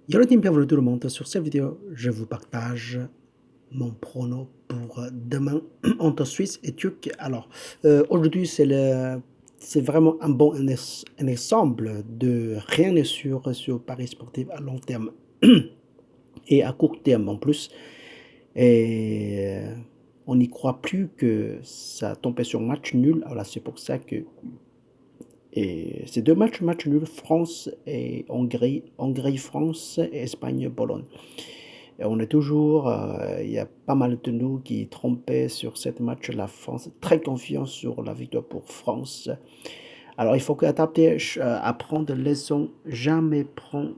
Yo le team, bienvenue tout le monde. Sur cette vidéo, je vous partage mon prono pour demain entre Suisse et Turc. Alors, aujourd'hui, c'est vraiment un ensemble de rien n'est sûr sur Paris sportif à long terme et à court terme en plus. Et on n'y croit plus que ça tombe sur match nul. Alors, c'est pour ça que c'est deux matchs nuls, France et Hongrie, Hongrie-France et Espagne-Pologne. Et on est toujours, il y a pas mal de nous qui trompaient sur cette match. La France est très confiant sur la victoire pour France. Alors il faut adapter, apprendre des leçons, jamais prendre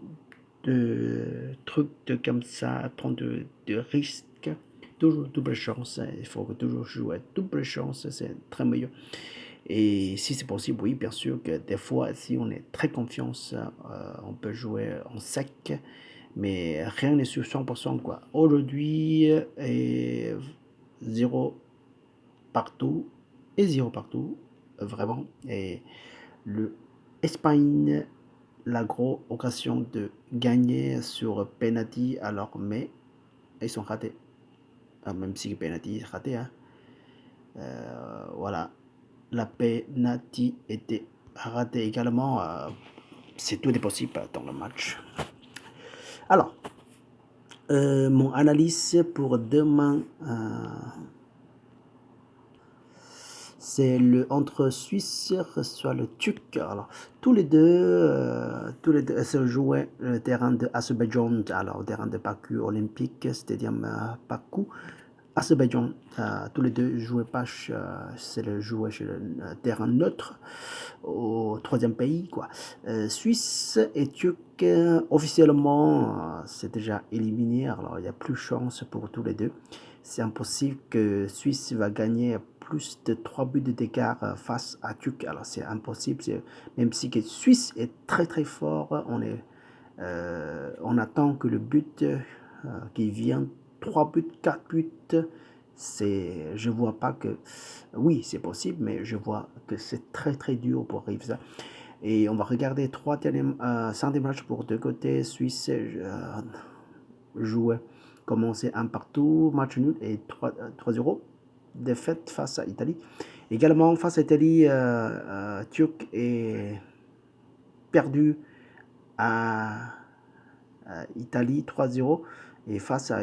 de trucs comme ça, prendre de risques. Toujours double chance, il faut toujours jouer double chance, c'est très meilleur. Et si c'est possible, oui, bien sûr que des fois, si on est très confiant, on peut jouer en sec, mais rien n'est sur 100%, quoi. Aujourd'hui, et 0 partout, et 0 partout, vraiment. Et le Espagne, la grosse occasion de gagner sur penalty, alors, mais ils sont ratés. Même si le penalty est raté, hein. Voilà, la penalty était ratée également. C'est tout est possible dans le match. Alors, mon analyse pour demain, c'est le entre Suisse soit le Turc. Alors, tous les deux se jouaient le terrain de Azerbaïdjan, alors le terrain de Baku Olympique, Stadium Baku. Azerbaïdjan, tous les deux jouaient pas, c'est le jouer chez le terrain neutre au troisième pays, quoi. Suisse et Turc, officiellement, c'est déjà éliminé, alors il n'y a plus de chance pour tous les deux. C'est impossible que Suisse va gagner plus de 3 buts d'écart face à Turc, alors c'est impossible, même si que Suisse est très très fort, on attend que le but qui vient 3 buts, 4 buts, je vois pas que, oui c'est possible, mais je vois que c'est très très dur pour arriver ça. Et on va regarder 5 matchs pour deux côtés. Suisse jouait, commencer un partout, match nul et 3-0. Défaite face à Italie. Également face à Italie, Turc est perdu à Italie 3-0 et face à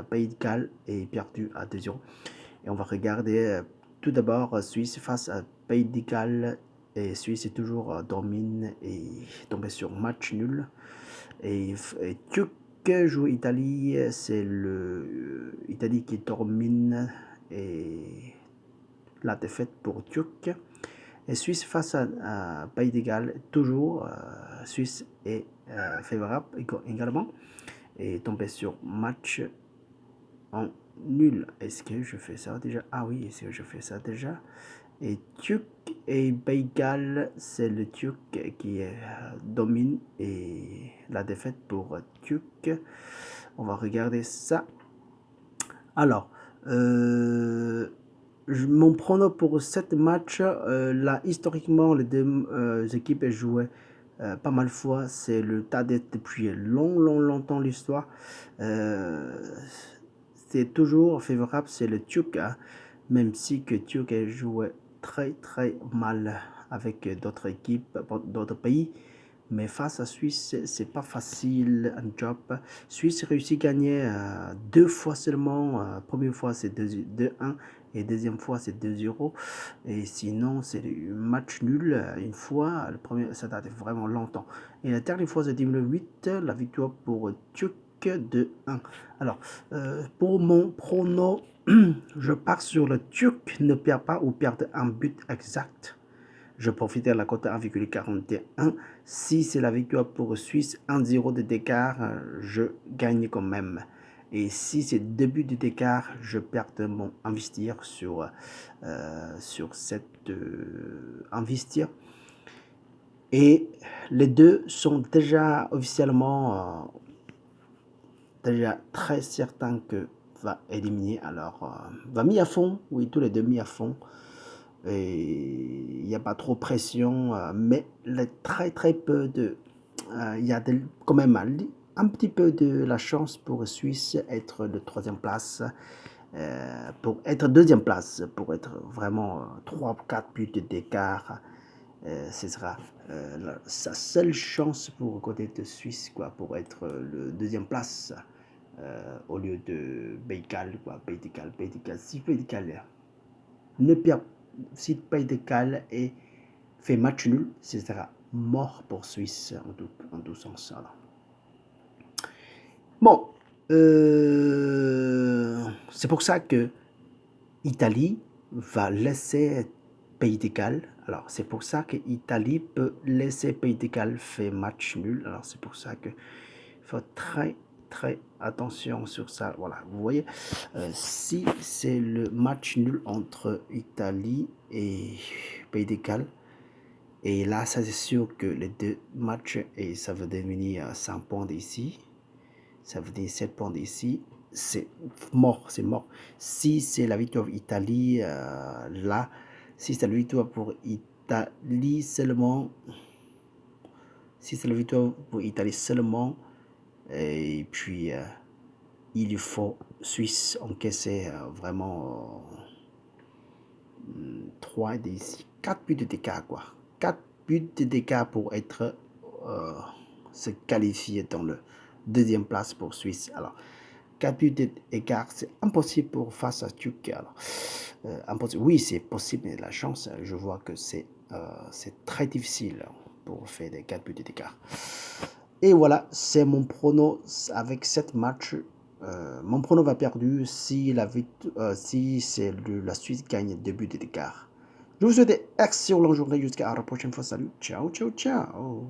Pays de Galles est perdu à 2-0. Et on va regarder tout d'abord Suisse face à Pays de Galles, et Suisse est toujours domine et tombé sur match nul. Et Turc joue Italie, c'est le Italie qui domine et la défaite pour Turc. Et Suisse face à Pays de Galles, toujours Suisse est favorable également et tombé sur match en nul. Est-ce que je fais ça déjà? Ah oui, est-ce que je fais ça déjà? Et Turc et Pays de Galles, c'est le Turc qui domine et la défaite pour Turc. On va regarder ça. Alors, mon prono pour cette match, là, historiquement, les deux équipes jouaient pas mal de fois. C'est le Tadet depuis longtemps l'histoire. Euh, c'est toujours favorable, c'est le Turc, hein, même si que Turc a joué très très mal avec d'autres équipes, d'autres pays. Mais face à Suisse, c'est pas facile un job. Suisse réussit à gagner deux fois seulement. Première fois, c'est 2-1 et deuxième fois, c'est 2-0. Et sinon, c'est un match nul une fois. Le premier, ça date vraiment longtemps. Et la dernière fois, c'est 2008, la victoire pour Turc 2-1. Alors, pour mon prono, je pars sur le Turc ne perd pas ou perd un but exact. Je profite de la cote 1,41. Si c'est la victoire pour Suisse, 1-0 de d'écart, je gagne quand même. Et si c'est 2 buts d'écart, je perds mon investir sur cette investir. Et les deux sont déjà officiellement déjà très certains que va éliminer. Alors, va mis à fond, oui, tous les deux mis à fond. Et il n'y a pas trop de pression, mais très très peu de... Il y a quand même un petit peu de la chance pour Suisse être de troisième place, pour être deuxième place, pour être vraiment 3-4 buts d'écart. Ce sera sa seule chance pour côté de Suisse, quoi, pour être le deuxième place au lieu de Pays quoi, Pays de Galles. Si Pays de Galles ne perd, si Pays de Galles et fait match nul, ce sera mort pour Suisse en tout sens. Alors. Bon, c'est pour ça que Italie va laisser Pays de Galles. Alors, c'est pour ça que Italie peut laisser Pays de Galles faire match nul. Alors, c'est pour ça que faut très attention sur ça. Voilà, vous voyez, si c'est le match nul entre Italie et Pays de Galles, et là, ça c'est sûr que les deux matchs, et ça va devenir 5 points d'ici, ça veut dire 7 points d'ici, c'est mort, c'est mort. Si c'est la victoire d'Italie, là, si c'est la victoire pour Italie seulement, si c'est la victoire pour Italie seulement, et puis il faut Suisse encaisser vraiment 3 d'ici, 4 buts de d'écart, quoi. 4 buts de d'écart pour être se qualifier dans le deuxième place pour Suisse. Alors, 4 buts d'écart, c'est impossible pour face à Turquie. Alors, impossible. Oui, c'est possible, mais la chance, je vois que c'est très difficile pour faire des 4 buts d'écart. Et voilà, c'est mon prono avec 7 matchs. Mon prono va perdu si si c'est la Suisse gagne 2 buts d'écart. Je vous souhaite une excellente journée jusqu'à la prochaine fois. Salut, ciao, ciao, ciao.